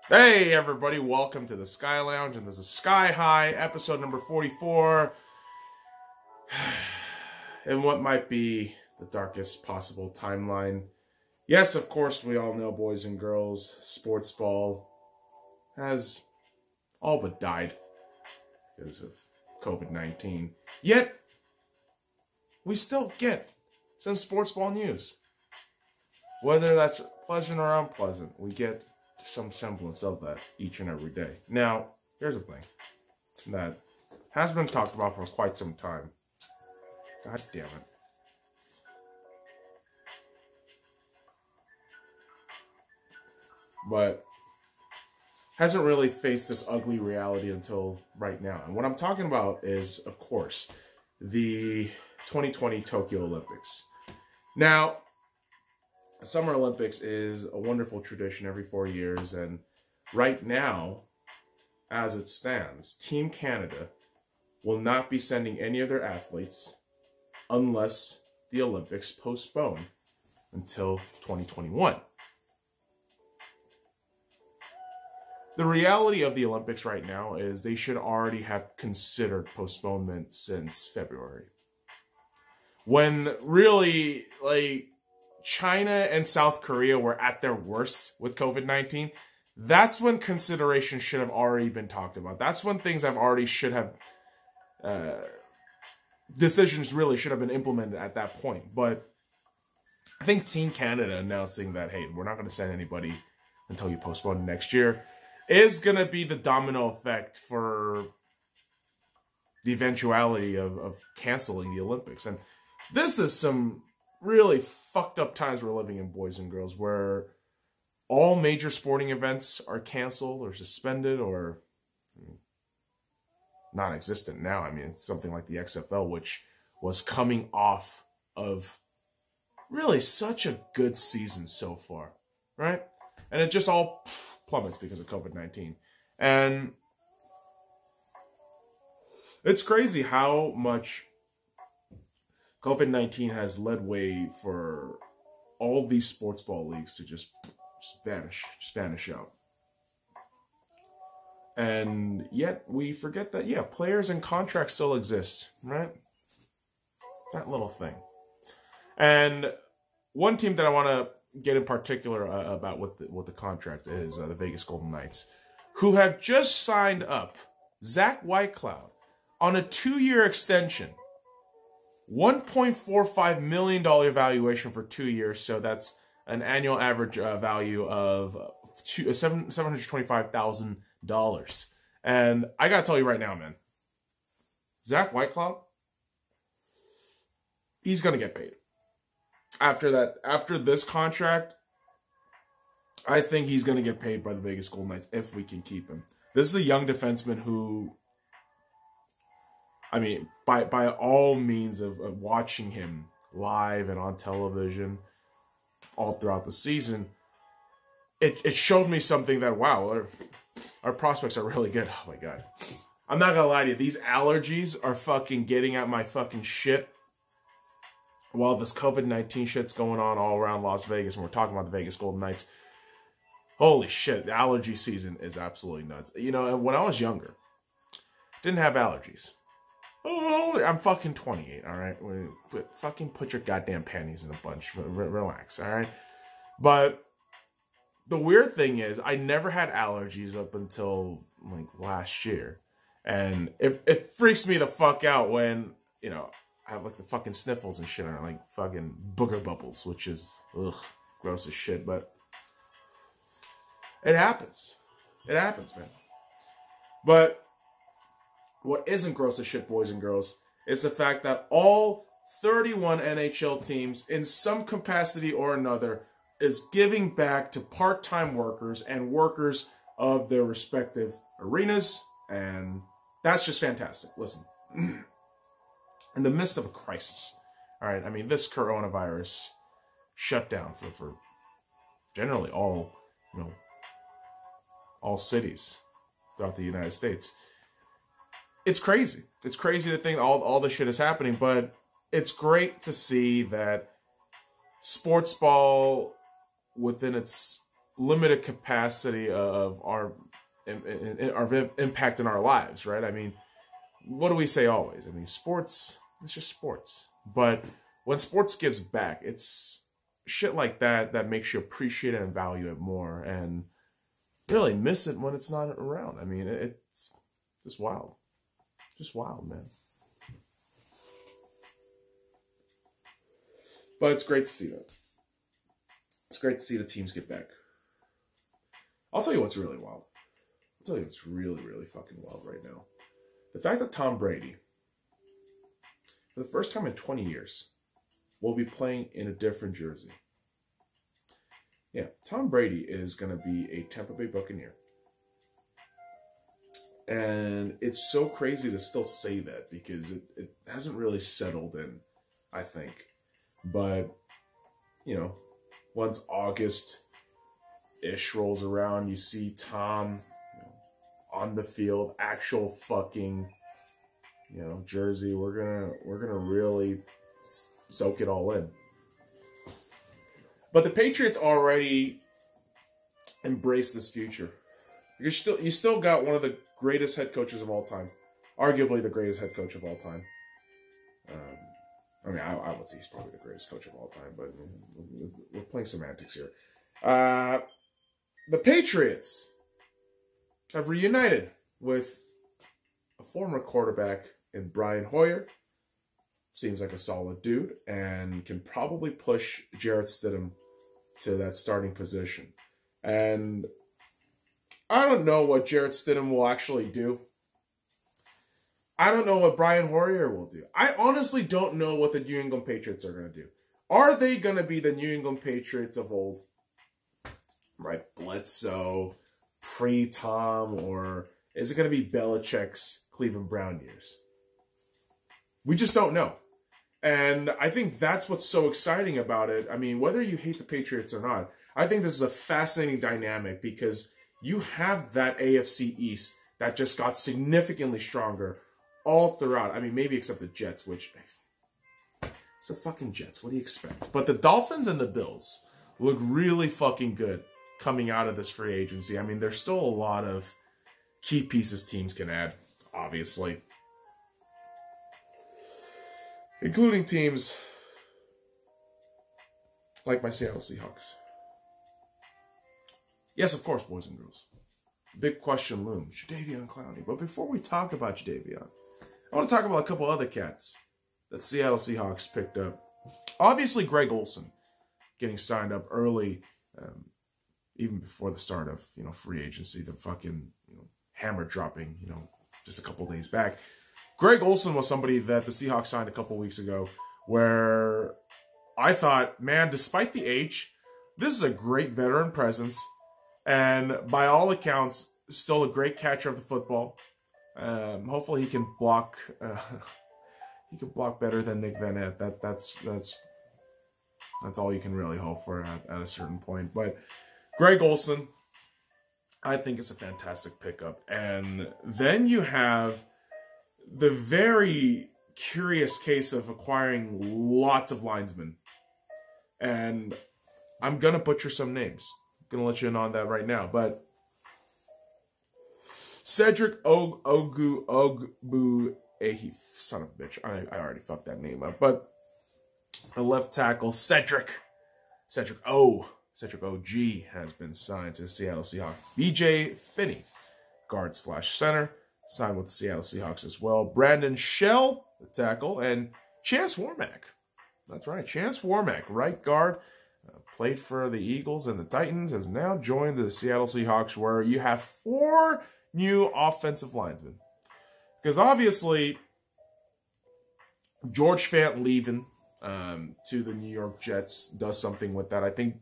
Hey everybody, welcome to the Sky Lounge, and this is Sky High, episode number 44, in what might be the darkest possible timeline. Yes, of course, we all know, boys and girls, sports ball has all but died because of COVID-19. Yet, we still get some sports ball news. Whether that's pleasant or unpleasant, we get some semblance of that each and every day. Now, here's the thing that has been talked about for quite some time. God damn it. But hasn't really faced this ugly reality until right now. And what I'm talking about is, of course, the 2020 Tokyo Olympics. Now, the Summer Olympics is a wonderful tradition every 4 years, and right now, as it stands, Team Canada will not be sending any of their athletes unless the Olympics postpone until 2021. The reality of the Olympics right now is they should already have considered postponement since February. When really, China and South Korea were at their worst with COVID-19, that's when consideration should have already been talked about. That's when things decisions really should have been implemented at that point. But I think Team Canada announcing that, hey, we're not going to send anybody until you postpone next year is going to be the domino effect for the eventuality of canceling the Olympics. And this is some really fucked up times we're living in, boys and girls, where all major sporting events are canceled or suspended or non-existent now. I mean, something like the XFL, which was coming off of really such a good season so far, right? And it just all plummets because of COVID-19. And it's crazy how much COVID-19 has led way for all these sports ball leagues to just vanish out. And yet we forget that, yeah, players and contracts still exist, right? That little thing. And one team that I want to get in particular about with the contract is the Vegas Golden Knights, who have just signed up Zach Whitecloud on a 2-year extension. $1.45 million valuation for 2 years, so that's an annual average value of $725,000. And I gotta tell you right now, man, Zach Whitecloud, he's gonna get paid. After this contract, I think he's gonna get paid by the Vegas Golden Knights if we can keep him. This is a young defenseman who, I mean, by all means of watching him live and on television all throughout the season, it showed me something that, wow, our prospects are really good. Oh my God. I'm not gonna lie to you, these allergies are fucking getting at my fucking shit while this COVID-19 shit's going on all around Las Vegas, and we're talking about the Vegas Golden Knights. Holy shit, the allergy season is absolutely nuts. You know, when I was younger, didn't have allergies. Oh, I'm fucking 28, all right? Fucking put your goddamn panties in a bunch. Relax, all right? But the weird thing is, I never had allergies up until, last year. And it freaks me the fuck out when, I have, the fucking sniffles and shit, or, fucking booger bubbles, which is, gross as shit. But it happens. It happens, man. But what isn't gross as shit, boys and girls, is the fact that all 31 NHL teams, in some capacity or another, is giving back to part-time workers and workers of their respective arenas, and that's just fantastic. Listen, in the midst of a crisis, all right, I mean, this coronavirus shutdown for generally all cities throughout the United States. It's crazy. It's crazy to think all this shit is happening, but it's great to see that sports ball within its limited capacity of our impact in our lives, right? I mean, what do we say always? I mean, sports, it's just sports. But when sports gives back, it's shit like that that makes you appreciate it and value it more, and really miss it when it's not around. I mean, it's just wild. Just wild, man. But it's great to see that. It's great to see the teams get back. I'll tell you what's really wild. I'll tell you what's really, really fucking wild right now. The fact that Tom Brady, for the first time in 20 years, will be playing in a different jersey. Yeah, Tom Brady is going to be a Tampa Bay Buccaneer. And it's so crazy to still say that because it hasn't really settled in, I think. But, you know, once August-ish rolls around, you see Tom on the field, actual fucking, jersey. We're gonna really soak it all in. But the Patriots already embrace this future. Because you still got one of the greatest head coaches of all time. Arguably the greatest head coach of all time. I mean, I would say he's probably the greatest coach of all time, but we're playing semantics here. The Patriots have reunited with a former quarterback in Brian Hoyer. Seems like a solid dude and can probably push Jarrett Stidham to that starting position. And I don't know what Jarrett Stidham will actually do. I don't know what Brian Hoyer will do. I honestly don't know what the New England Patriots are going to do. Are they going to be the New England Patriots of old? Right, Bledsoe, pre-Tom, or is it going to be Belichick's Cleveland Brown years? We just don't know. And I think that's what's so exciting about it. I mean, whether you hate the Patriots or not, I think this is a fascinating dynamic because you have that AFC East that just got significantly stronger all throughout. I mean, maybe except the Jets, which... It's the fucking Jets. What do you expect? But the Dolphins and the Bills look really fucking good coming out of this free agency. I mean, there's still a lot of key pieces teams can add, obviously. Including teams like my Seattle Seahawks. Yes, of course, boys and girls. Big question looms. Jadeveon Clowney. But before we talk about Jadeveon, I want to talk about a couple other cats that Seattle Seahawks picked up. Obviously, Greg Olsen getting signed up early, even before the start of free agency. The fucking hammer dropping just a couple days back. Greg Olsen was somebody that the Seahawks signed a couple weeks ago, where I thought, man, despite the age, this is a great veteran presence, and by all accounts, still a great catcher of the football. Hopefully, he can block. He can block better than Nick Van Ette. That's all you can really hope for at a certain point. But Greg Olsen, I think it's a fantastic pickup. And then you have the very curious case of acquiring lots of linesmen. And I'm going to butcher some names. I'm going to let you in on that right now. But Cedric Ogbu Ahif, son of a bitch. I already fucked that name up. But the left tackle, Cedric OG has been signed to the Seattle Seahawks. BJ Finney, guard/center, signed with the Seattle Seahawks as well. Brandon Shell, the tackle, and Chance Warmack. That's right, Chance Warmack, right guard, played for the Eagles and the Titans, has now joined the Seattle Seahawks, where you have 4 new offensive linemen. Because obviously, George Fant leaving to the New York Jets does something with that. I think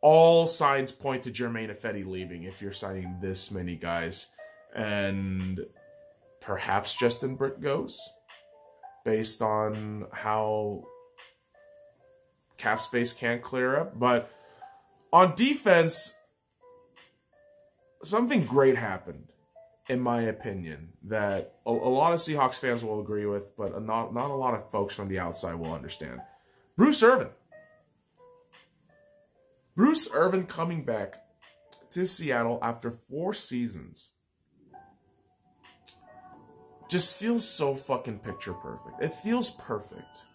all signs point to Jermaine Ifedi leaving if you're signing this many guys. And perhaps Justin Britt goes, based on how cap space can't clear up. But on defense, something great happened, in my opinion, that a lot of Seahawks fans will agree with, but not a lot of folks from the outside will understand. Bruce Irvin Bruce Irvin coming back to Seattle after 4 seasons just feels so fucking picture perfect. It feels perfect.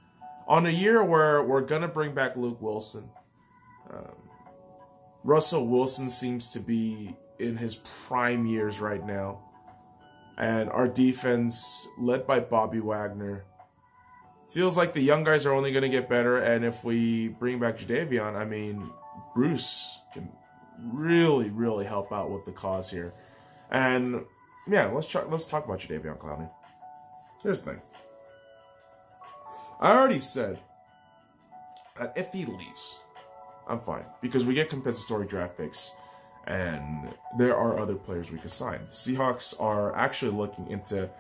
On a year where we're going to bring back Luke Wilson. Russell Wilson seems to be in his prime years right now. And our defense, led by Bobby Wagner, feels like the young guys are only going to get better. And if we bring back Jadeveon, I mean, Bruce can really, really help out with the cause here. And yeah, let's talk about Jadeveon Clowney. Here's the thing. I already said that if he leaves, I'm fine. Because we get compensatory draft picks. And there are other players we could sign. The Seahawks are actually looking into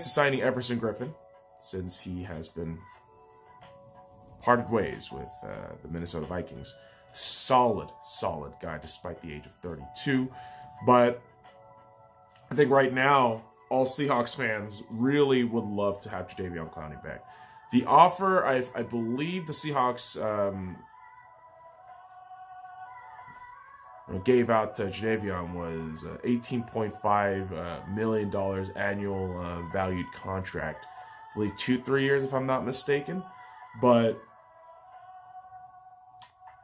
signing Everson Griffin, since he has been parted ways with the Minnesota Vikings. Solid guy despite the age of 32. But I think right now, all Seahawks fans really would love to have Jadeveon Clowney back. The offer, I believe the Seahawks gave out to Jadeveon was $18.5 million annual valued contract. I believe 2-3 years if I'm not mistaken. But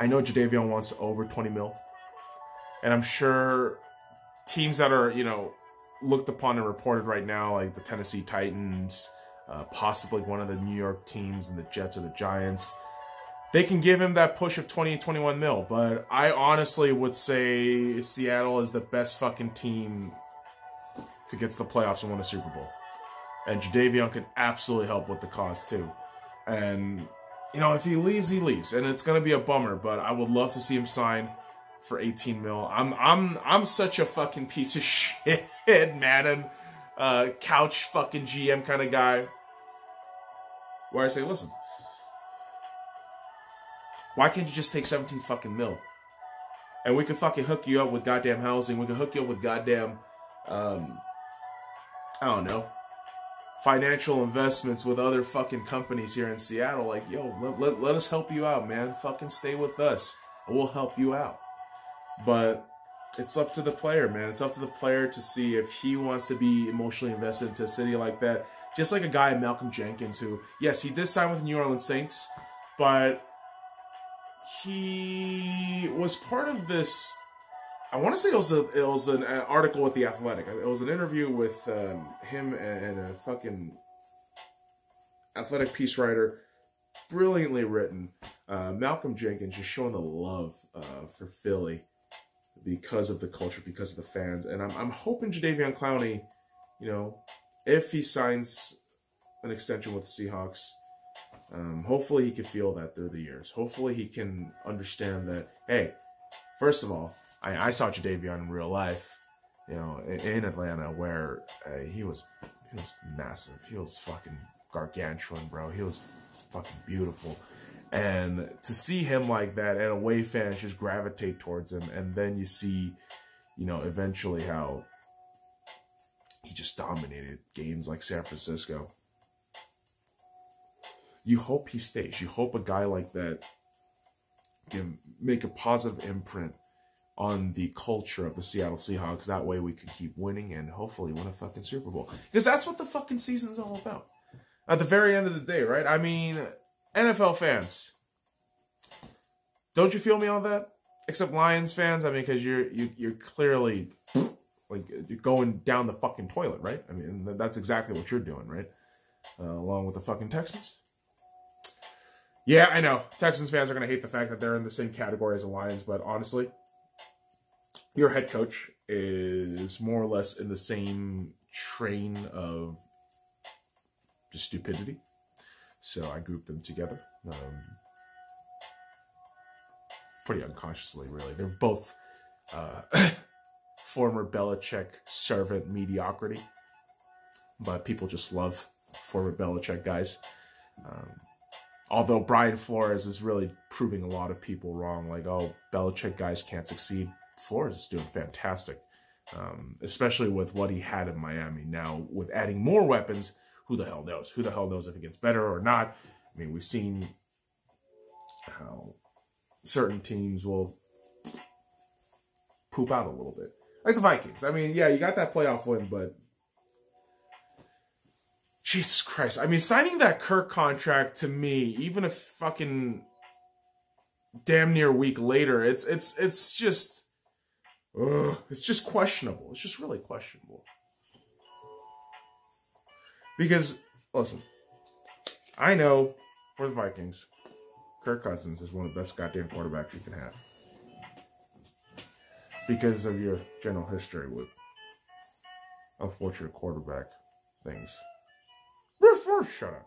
I know Jadeveon wants over 20 mil. And I'm sure teams that are, looked upon and reported right now, like the Tennessee Titans, possibly one of the New York teams, and the Jets or the Giants, they can give him that push of 20 and 21 mil. But I honestly would say Seattle is the best fucking team to get to the playoffs and win a Super Bowl. And Jadeveon can absolutely help with the cause too. And, if he leaves, he leaves. And it's going to be a bummer, but I would love to see him sign for 18 mil. I'm such a fucking piece of shit, Madden, couch fucking GM kind of guy, where I say, listen, why can't you just take 17 fucking mil? And we could fucking hook you up with goddamn housing. We could hook you up with goddamn, I don't know, financial investments with other fucking companies here in Seattle. Like, yo, let us help you out, man. Fucking stay with us. We'll help you out. But it's up to the player, man. It's up to the player to see if he wants to be emotionally invested into a city like that. Just like a guy, Malcolm Jenkins, who, yes, he did sign with the New Orleans Saints, but he was part of this. I want to say it was an article with The Athletic. It was an interview with him and a fucking Athletic piece writer. Brilliantly written. Malcolm Jenkins just showing the love for Philly because of the culture, because of the fans. And I'm hoping Jadeveon Clowney, if he signs an extension with the Seahawks, hopefully he can feel that through the years. Hopefully he can understand that, hey, first of all, I saw Jadeveon in real life, in Atlanta, where he was massive. He was fucking gargantuan, bro. He was fucking beautiful. And to see him like that and away fans just gravitate towards him, and then you see, eventually how he just dominated games like San Francisco. You hope he stays. You hope a guy like that can make a positive imprint on the culture of the Seattle Seahawks. That way we can keep winning and hopefully win a fucking Super Bowl. Because that's what the fucking season's all about. At the very end of the day, right? I mean, NFL fans, don't you feel me on that? Except Lions fans, I mean, because you're clearly like you're going down the fucking toilet, right? I mean, that's exactly what you're doing, right? Along with the fucking Texans. Yeah, I know. Texans fans are going to hate the fact that they're in the same category as the Lions, but honestly, your head coach is more or less in the same train of just stupidity. So I grouped them together. Pretty unconsciously, really. They're both former Belichick servant mediocrity. But people just love former Belichick guys. Although Brian Flores is really proving a lot of people wrong. Like, oh, Belichick guys can't succeed. Flores is doing fantastic. Especially with what he had in Miami. Now, with adding more weapons, who the hell knows? Who the hell knows if it gets better or not? I mean, we've seen how certain teams will poop out a little bit. Like the Vikings. I mean, yeah, you got that playoff win, but Jesus Christ. I mean, signing that Kirk contract to me, even a fucking damn near week later, it's just it's just questionable. It's just really questionable. Because, listen, I know for the Vikings, Kirk Cousins is one of the best goddamn quarterbacks you can have. Because of your general history with unfortunate quarterback things. Shut up.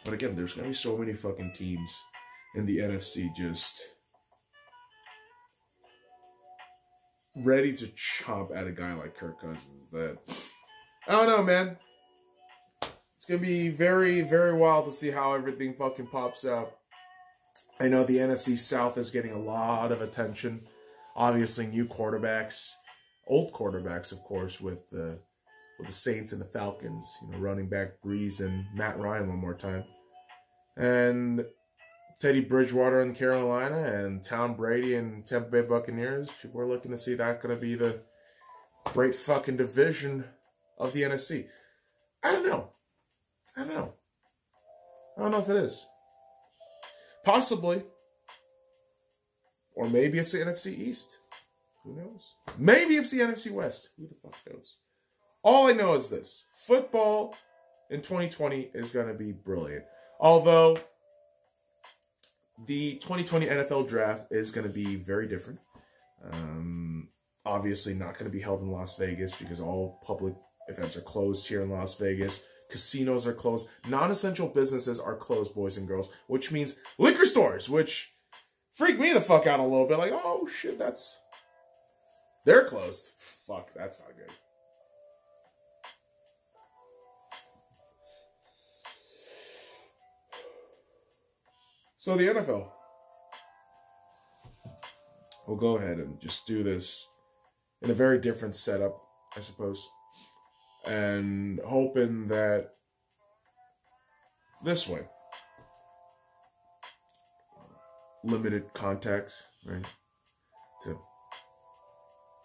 But again, there's going to be so many fucking teams in the NFC just ready to chomp at a guy like Kirk Cousins that, I don't know, man. It's going to be very, very wild to see how everything fucking pops out. I know the NFC South is getting a lot of attention. Obviously, new quarterbacks, old quarterbacks, of course, with the Saints and the Falcons. You know, running back Breeze and Matt Ryan one more time. And Teddy Bridgewater in Carolina and Tom Brady and Tampa Bay Buccaneers. People are looking to see that going to be the great fucking division of the NFC. I don't know. I don't know if it is. Possibly. Or maybe it's the NFC East. Who knows? Maybe it's the NFC West. Who the fuck knows? All I know is this. Football in 2020 is going to be brilliant. Although the 2020 NFL draft is going to be very different. Obviously not going to be held in Las Vegas because all public events are closed here in Las Vegas. Casinos are closed. Non-essential businesses are closed, boys and girls, which means liquor stores, which freaked me the fuck out a little bit. Like, oh shit, they're closed. Fuck, that's not good. So the NFL will go ahead and just do this in a very different setup, I suppose. And hoping that this way, limited contacts, right? To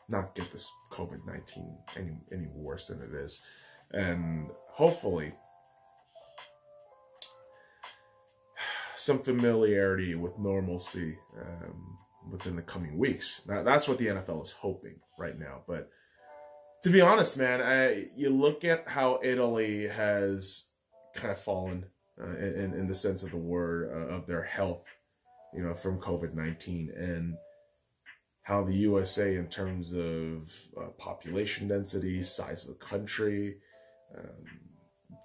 not get this COVID-19 any worse than it is. And hopefully some familiarity with normalcy within the coming weeks. Now, that's what the NFL is hoping right now. But to be honest, man, you look at how Italy has kind of fallen in the sense of the word of their health, you know, from COVID-19, and how the USA, in terms of population density, size of the country,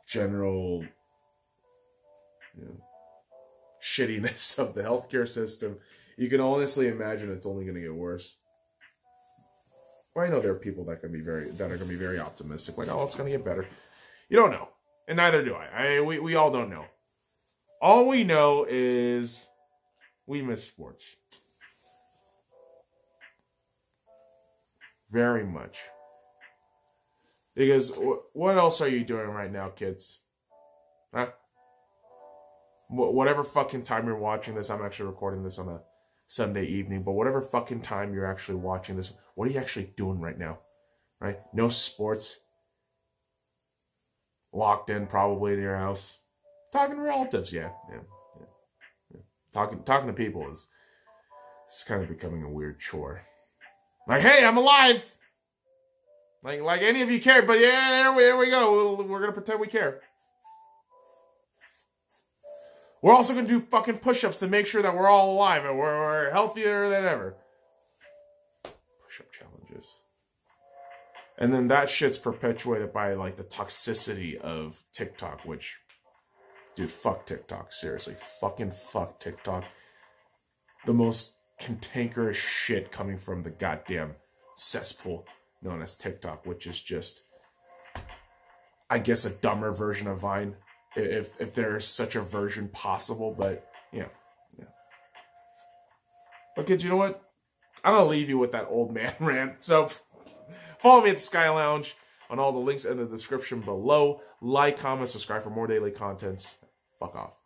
general, you know, shittiness of the healthcare system, you can honestly imagine it's only going to get worse. Well, I know there are people that are going to be very optimistic, like, oh, it's going to get better. You don't know, and neither do I. We all don't know. All we know is we miss sports very much. Because what else are you doing right now, kids? Huh? Whatever fucking time you're watching this, I'm actually recording this on a Sunday evening, but whatever fucking time you're actually watching this, what are you actually doing right now? Right? No sports. Locked in probably in your house. Talking to relatives, yeah. Talking to people is kind of becoming a weird chore. Like, hey, I'm alive! Like any of you care, but yeah, there we go. We're going to pretend we care. We're also going to do fucking push-ups to make sure that we're all alive and we're healthier than ever. Push-up challenges. And then that shit's perpetuated by, like, the toxicity of TikTok, which, dude, fuck TikTok. Seriously. Fucking fuck TikTok. The most cantankerous shit coming from the goddamn cesspool known as TikTok, which is just, I guess, a dumber version of Vine. If there is such a version possible, but yeah. But kids, you know what? I'm gonna leave you with that old man rant. So follow me at the Sky Lounge. on all the links in the description below. Like, comment, subscribe for more daily contents. Fuck off.